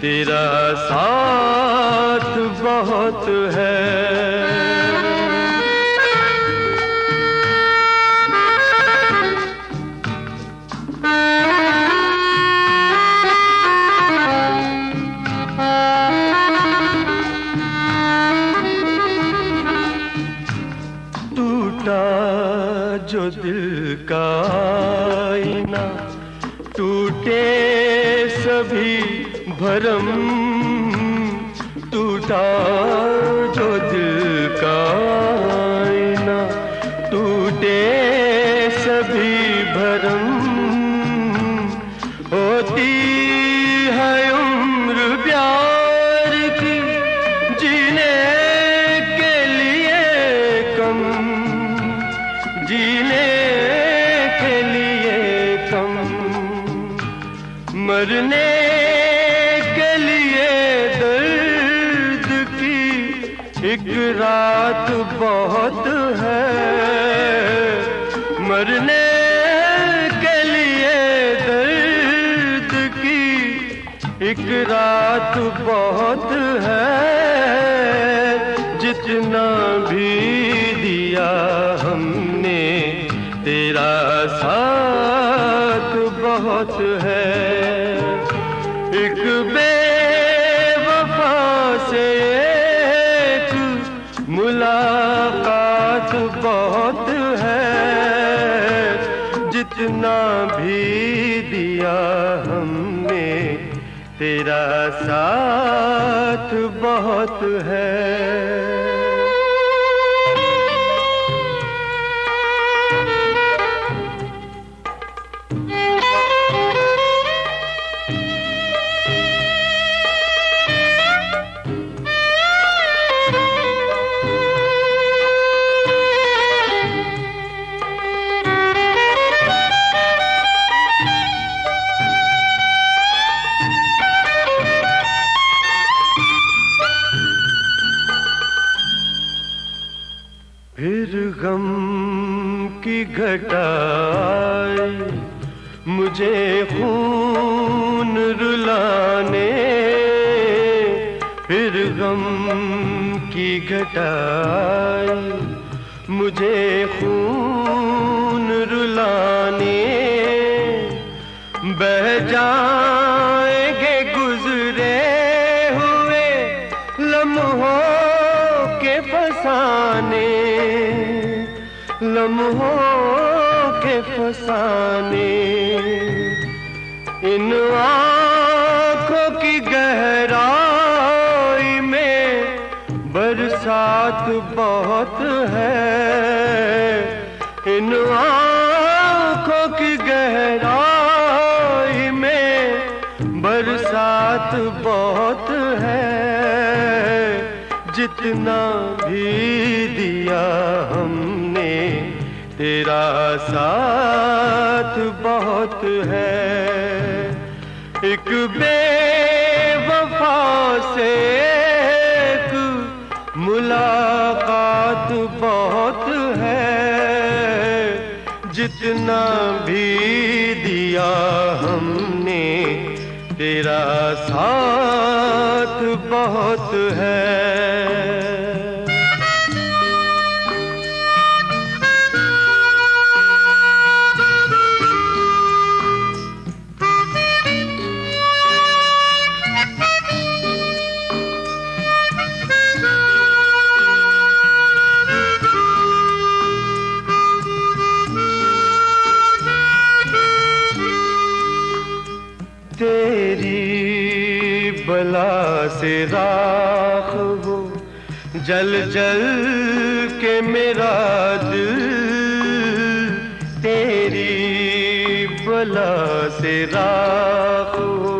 तेरा साथ बहुत है। टूटा जो दिल का आईना, टूटे सभी भरम, टूटा जो दिल का आईना, टूटे सभी भरम। होती है उम्र प्यार की जीने के लिए कम, जीने के लिए कम, मरने के लिए दर्द की एक रात बहुत है, मरने के लिए दर्द की एक रात बहुत है, जितना भी दिया हमने तेरा साथ बहुत है। एक बेवफा से एक मुलाकात बहुत है, जितना भी दिया हमने तेरा साथ बहुत है। फिर गम की घटाई मुझे खून रुलाने, फिर गम की घटाई मुझे खून रुलाने, बह जाएंगे गुजरे हुए लम्हों के फसाने, लम्हों के के फसाने, इन आँखों की गहराई में बरसात बहुत है, इन आँखों की गहराई में बरसात बहुत है। जितना भी दिया हमने तेरा साथ बहुत है। एक बेवफा से एक मुलाकात बहुत है। जितना भी दिया हमने तेरा साथ बहुत है। तेरी बला से राख हो जल जल के मेरा दिल, तेरी बला से राख हो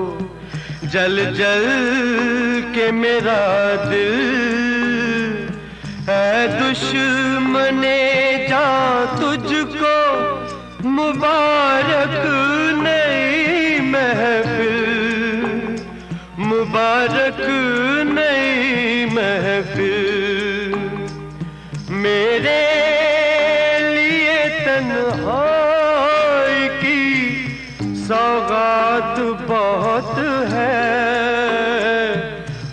जल जल के मेरा दिल। है दुश्मने जान तुझको मुबारक नई महफिल, मुबारक नई महफिल। मेरे लिए तन्हाई की सौगात बहुत है,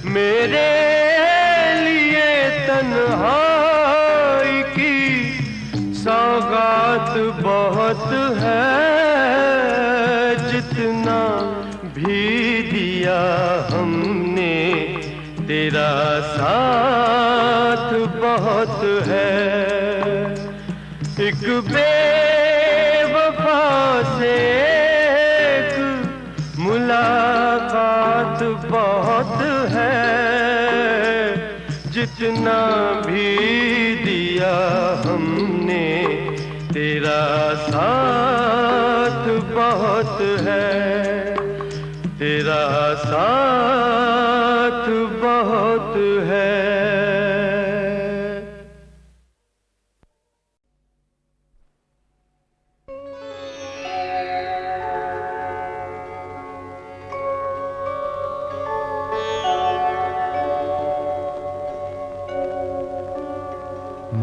मेरे लिए तन्हाई की सौगात बहुत है। जितना भी दिया हमने तेरा साथ बहुत है। एक बेवफा से एक मुलाकात बहुत है। जितना भी दिया हमने तेरा साथ बहुत है, तेरा साथ बहुत है।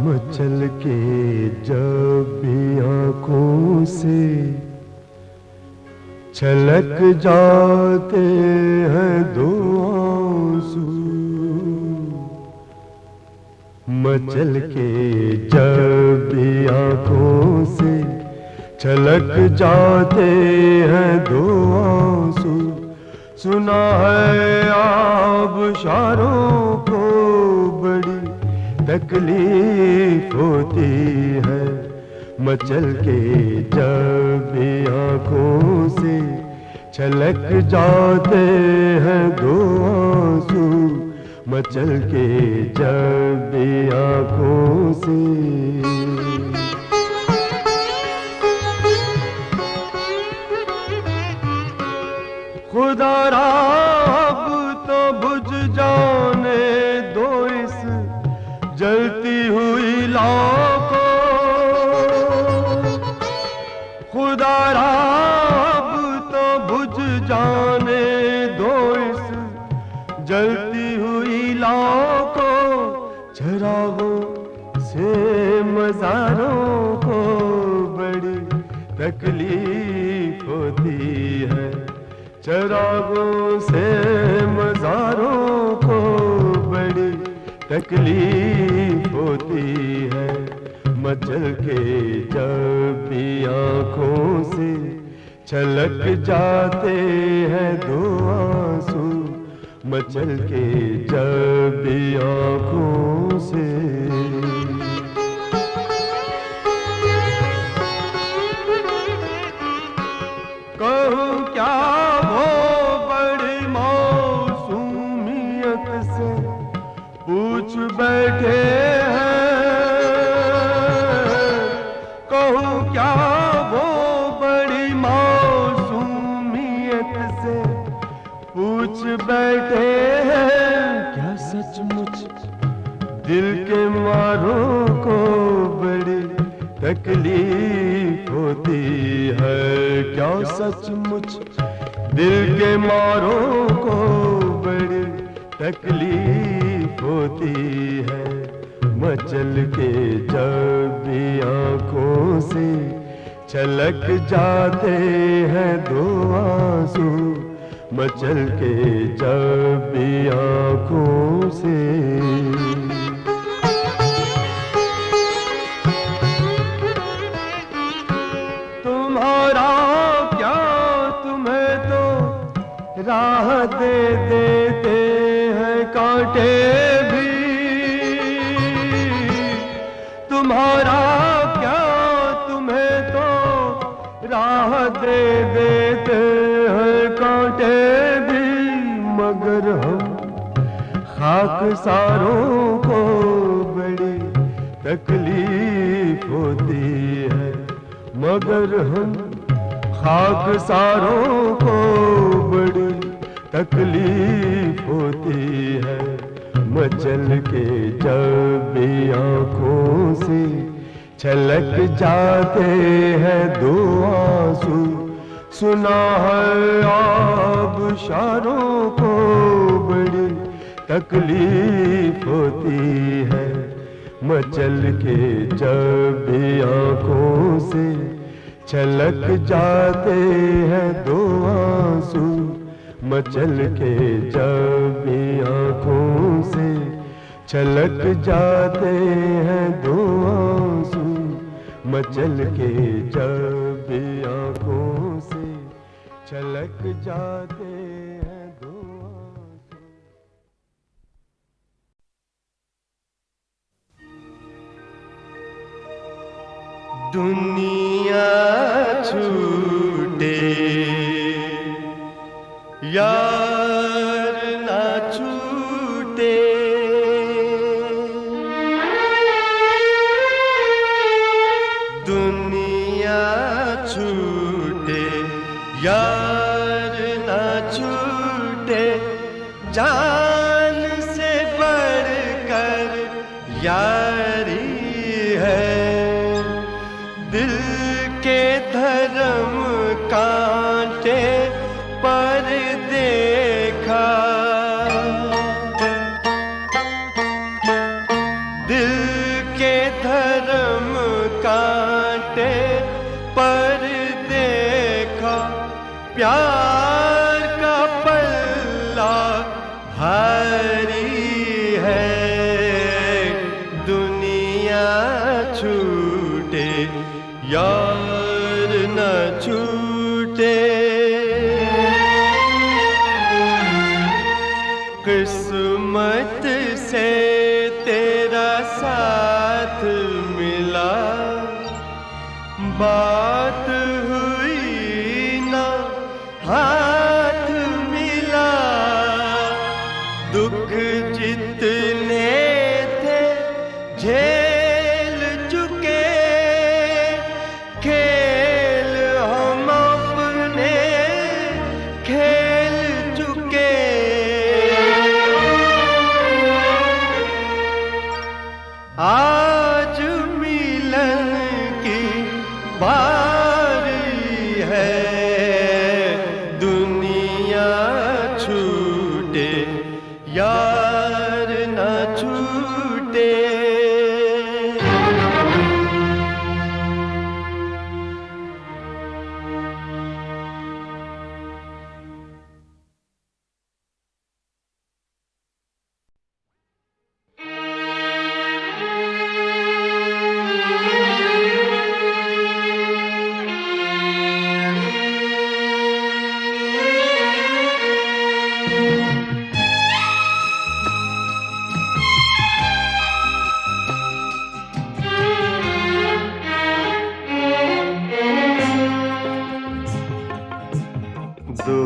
मचल के जब भी आँखों से छलक जाते हैं दो आंसू, मचल के जब भी आँखों से छलक जाते हैं दो आंसू। सुना है आबशारों को बड़ी तकलीफ होती है। मचल के जब भी आँखों से छलक जाते हैं दो आंसू, मचल के जब भी आँखों से। खुदा अब तो बुझ जाने दो इस जलती हुई लौ को। खुदा अब तो बुझ जाने दो इस जलती हुई लौ को। चरागों से मज़ारों को बड़ी तकलीफ होती है। चरागों से मज़ारों को बड़ी तकलीफ होती है। मचल के जब भी आँखों से छलक जाते हैं दो आंसू, मचल के जब भी आँखों से। बैठे हैं क्या सचमुच दिल के मारों को बड़ी तकलीफ होती है, क्या सचमुच दिल के मारों को बड़ी तकलीफ होती है। मचल के जब भी आंखों से छलक जाते हैं दो आंसू, मचल के जब भी आंखों से। तुम्हारा क्या तुम्हें तो राह दे देते हैं कांटे भी, तुम्हारा क्या तुम्हें तो राह दे देते हैं कांटे भी, मगर हम खाकसारों को बड़ी तकलीफ होती है, मगर हम खाकसारों को बड़ी तकलीफ होती है। मचल के जब भी आंखों से छलक जाते हैं दो आंसू, सुना है आबशारों को बड़ी तकलीफ होती है। मचल के जब भी आंखों से छलक जाते हैं दो आंसू, मचल के जब भी आंखों से छलक जाते हैं दो आंसू, मचल के जब भी आंखों से छलक जाते हैं दो आंसू। दुनिया छूटे यार ना छूटे, दुनिया छूटे यार ना छूटे, जान से बढ़कर यारी है, दिल के धर्म कांटे पर देखा, दिल के धर्म कांटे पर देखा, प्यार का पल्ला भारी है, दुनिया छूटे यार न छूटे। किस्मत से तेरा साथ मिला, बात हुई ना हाथ मिला, दुख जितने थे झेल चुके, खेल हम अपने खेल चुके, आज मिलन की बारी है, दुनिया छूटे यार न छूटे। दो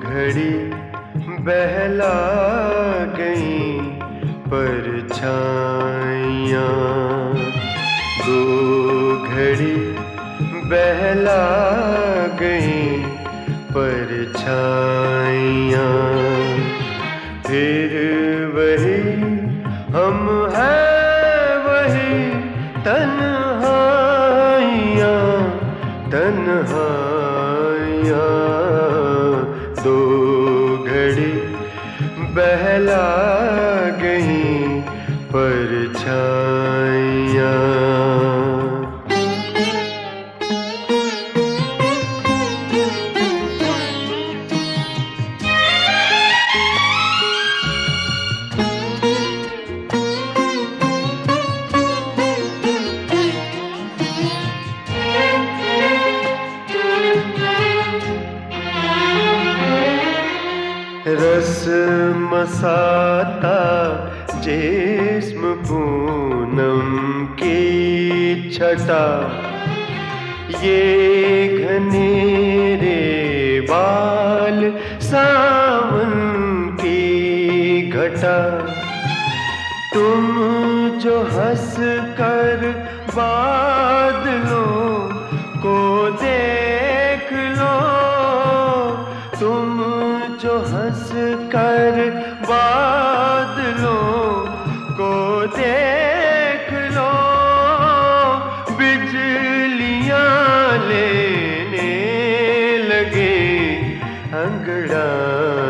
घड़ी बहला गई परछाइयाँ, दो घड़ी बहला गई परछाइयाँ, बहला गई परछाइयाँ। रस मसाता जिस्म पूनम की छटा, ये घनेरे बाल सावन की घटा। तुम जो हंस कर बादलों को देख लो, तुम जो हंस कर बादलों को देख लो, बिजलियां लेने लगे अंगड़ाइयाँ।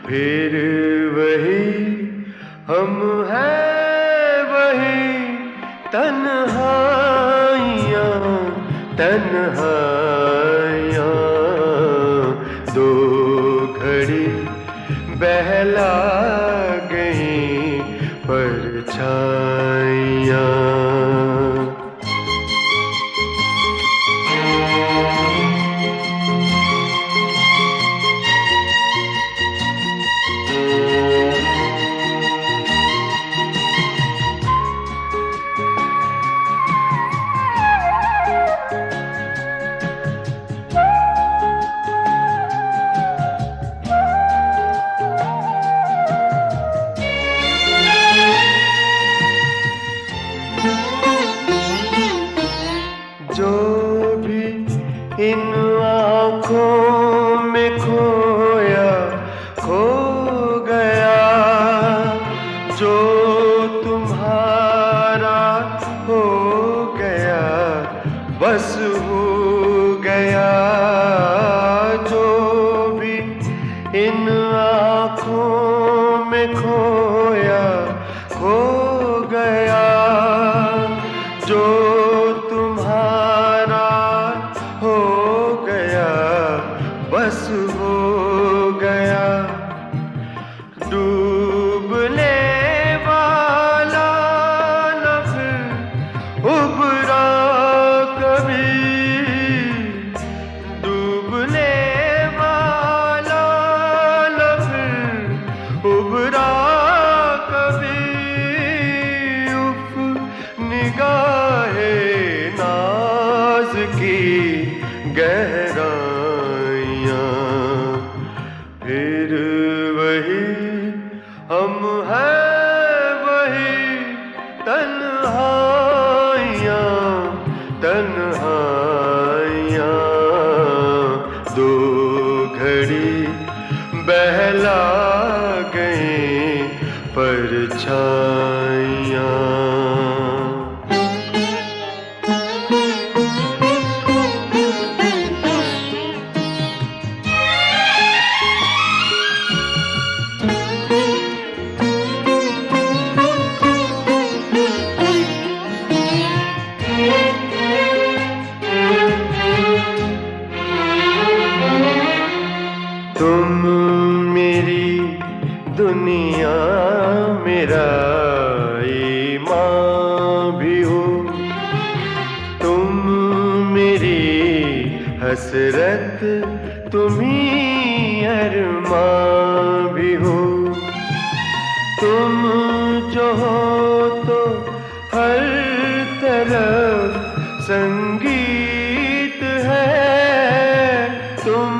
फिर वही हम हैं, वही तन्हाइयाँ तन्हाइयाँ। दो घड़ी बहला गई परछाइयाँ। जो भी इन आँखों में खोया खो गया, जो तुम्हारा हो गया बस हो गया। जो भी इन आँखों में खोया खो गया, जो तुम्हारा हो गया बस हो गया। डूबने वाला न फिर उबरा कभी, डूबने वाला न फिर उबरा कभी। उफ निगाहे नाज की गहराइयाँ। फिर वही हम हैं, वही तन्हाइयाँ तन्हाइयाँ। दो घड़ी बहला गई परछाइयाँ। तुम मेरी दुनिया, मेरा ईमान भी हो। तुम मेरी हसरत, तुम्ही अरमान भी हो। तुम जो हो तो हर तरफ संगीत है। तुम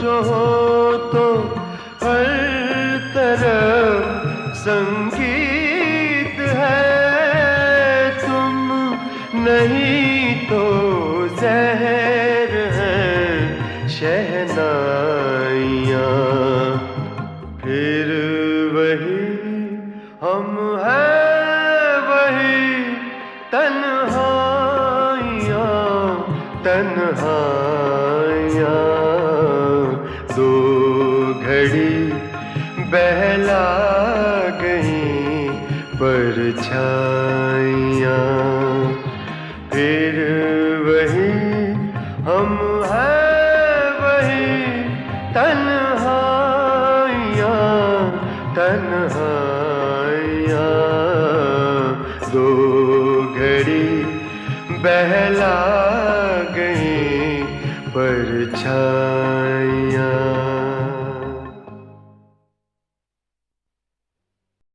जो हो तो हर तरफ संगीत है। तुम नहीं तो ज़हर है शहनाइयाँ। फिर वही हम हैं, वही तन्हाइयाँ तन्हाइयाँ। दो घड़ी परछाइयाँ, फिर वही हम हैं वही तन्हाइयाँ, तन्हाइयाँ। दो घड़ी बहला गई परछाइयाँ।